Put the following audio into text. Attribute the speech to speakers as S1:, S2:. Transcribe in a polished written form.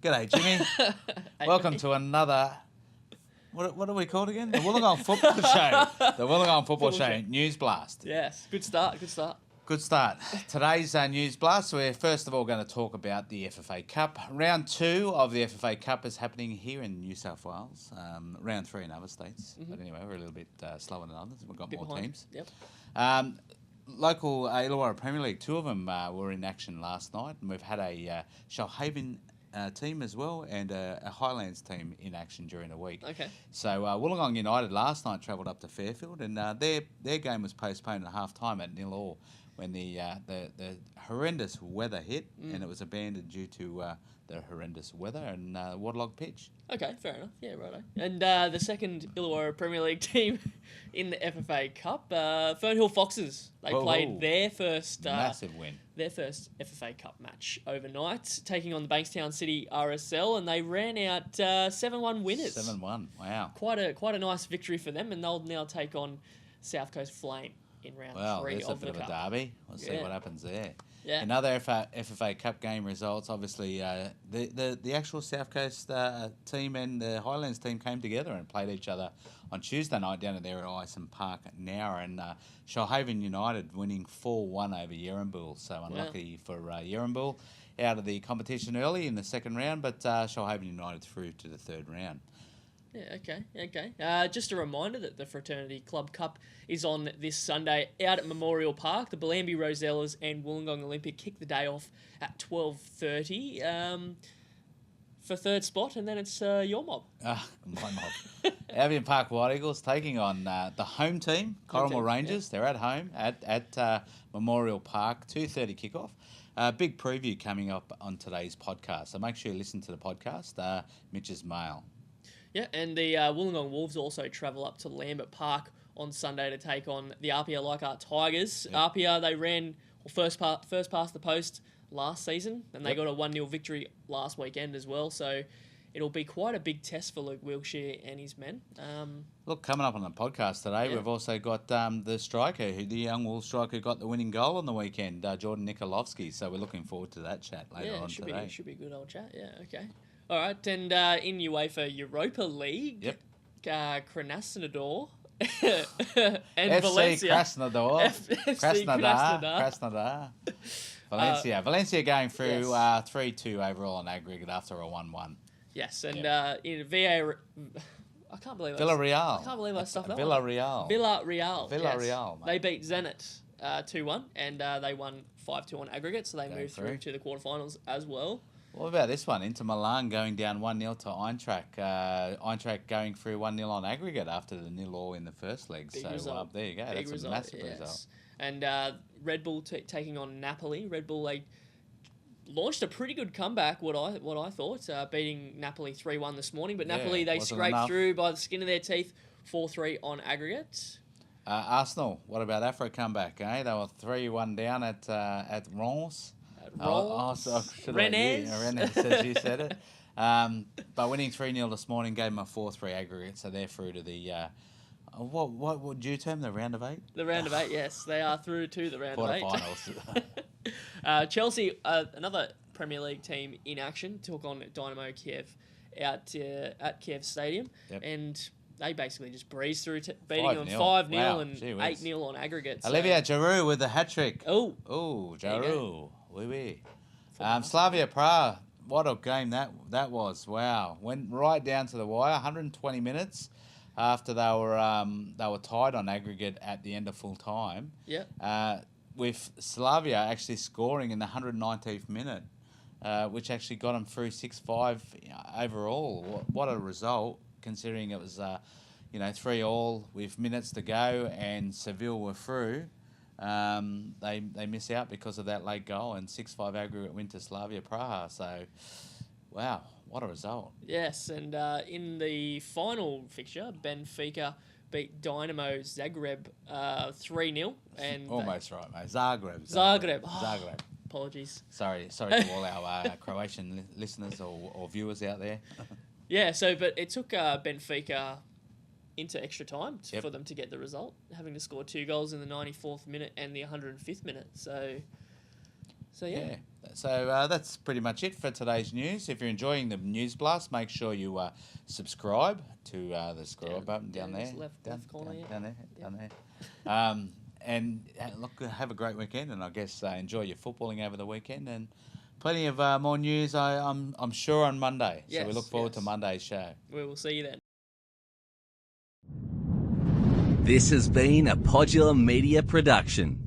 S1: G'day, Jimmy. Welcome to another... What are we called again? The Wollongong Football Show. The Wollongong Football Show News Blast.
S2: Yes, good start.
S1: Good start. Today's News Blast, we're first of all going to talk about the FFA Cup. Round 2 of the FFA Cup is happening here in New South Wales. Round 3 in other states. Mm-hmm. But anyway, we're a little bit slower than others. We've got more
S2: behind.
S1: Teams.
S2: Yep.
S1: Local Illawarra Premier League, 2 of them were in action last night. And we've had a Shoalhaven team as well and a Highlands team in action during the week.
S2: Okay.
S1: So Wollongong United last night travelled up to Fairfield and their game was postponed at half-time at 0-0 when the horrendous weather hit and it was abandoned due to the horrendous weather and waterlogged pitch.
S2: Okay, fair enough. Yeah, righto. And the second Illawarra Premier League team in the FFA Cup, Fernhill Foxes. They played their first...
S1: massive win.
S2: Their first FFA Cup match overnight, taking on the Bankstown City RSL, and they ran out 7-1 winners.
S1: 7-1, wow.
S2: Quite a nice victory for them, and they'll now take on South Coast Flame in round 3 of the Cup. Well,
S1: there's a bit of a derby. We'll see what happens there.
S2: Yeah.
S1: Another FFA Cup game results, obviously, the actual South Coast team and the Highlands team came together and played each other on Tuesday night down there at Ison Park Nowra, and Shoalhaven United winning 4-1 over Yerrimbull. So unlucky for Yerrimbull out of the competition early in the second round, but Shoalhaven United through to the third round.
S2: Yeah, okay. Just a reminder that the Fraternity Club Cup is on this Sunday out at Memorial Park. The Bellambi Rosellas and Wollongong Olympic kick the day off at 12:30 for third spot, and then it's your mob.
S1: My mob. Albion Park White Eagles taking on the home team, Corrimal Rangers. Yeah. They're at home at Memorial Park, 2:30 kickoff. Big preview coming up on today's podcast, so make sure you listen to the podcast, Mitch's Mail.
S2: Yeah, and the Wollongong Wolves also travel up to Lambert Park on Sunday to take on the Apia Leichhardt Tigers. Yep. Apia, they ran first past the post last season, and they got a 1-0 victory last weekend as well. So it'll be quite a big test for Luke Wiltshire and his men.
S1: Look, coming up on the podcast today, we've also got the striker, the young Wolves striker who got the winning goal on the weekend, Jordan Nikolovsky. So we're looking forward to that chat later on today.
S2: Yeah, should be a good old chat. Yeah, okay. All right, and in UEFA Europa League, Krasnodar and
S1: FC
S2: Valencia.
S1: Krasnodar. Valencia going through 3-2 overall on aggregate after a 1-1.
S2: Yes, and in VAR... I can't believe
S1: Villarreal.
S2: I can't believe I stuffed that
S1: Villarreal.
S2: Yes. They beat Zenit 2-1, and they won 5-2 on aggregate, so they moved through to the quarterfinals as well.
S1: What about this one? Inter Milan going down 1-0 to Eintracht. Eintracht going through 1-0 on aggregate after the 0-0 in the first leg. There you go. That's a massive result.
S2: And Red Bull taking on Napoli. Red Bull, they launched a pretty good comeback, what I thought, beating Napoli 3-1 this morning. But Napoli, they scraped through by the skin of their teeth, 4-3 on aggregate.
S1: Arsenal, what about that for a comeback? They were 3-1 down at Reims.
S2: Rennes
S1: says you said it. But winning 3-0 this morning gave them a 4-3 aggregate, so they're through to the what would you term the round of 8? The
S2: round of 8, yes, they are through to the round of 8.
S1: Quarterfinals.
S2: Chelsea, another Premier League team in action, took on Dynamo Kiev at Kiev Stadium, and they basically just breezed through, beating them 5-0 and 8-0 on aggregate.
S1: Olivier Giroud with the hat-trick.
S2: Oh,
S1: Giroud. Oui. Slavia Prague, what a game that was. Wow. Went right down to the wire, 120 minutes after they were tied on aggregate at the end of full time.
S2: Yeah.
S1: With Slavia actually scoring in the 119th minute, which actually got them through 6-5 overall. What a result, considering it was 3-3 with minutes to go and Seville were through. They miss out because of that late goal and 6-5 aggregate win to Slavia Praha. So, wow, what a result.
S2: Yes, and in the final fixture, Benfica beat Dynamo Zagreb 3-0. And
S1: almost right, mate. Zagreb.
S2: Zagreb. Apologies.
S1: Sorry to all our Croatian listeners or viewers out there.
S2: Yeah, but it took Benfica into extra time for them to get the result, having to score 2 goals in the 94th minute and the 105th minute. So So, yeah.
S1: So that's pretty much it for today's news. If you're enjoying the News Blast, make sure you subscribe to the scroll button down there.
S2: Left corner,
S1: down there. And look, have a great weekend, and I guess enjoy your footballing over the weekend, and plenty of more news, I'm sure, on Monday. So we look forward to Monday's show.
S2: We will see you then.
S3: This has been a Podular Media production.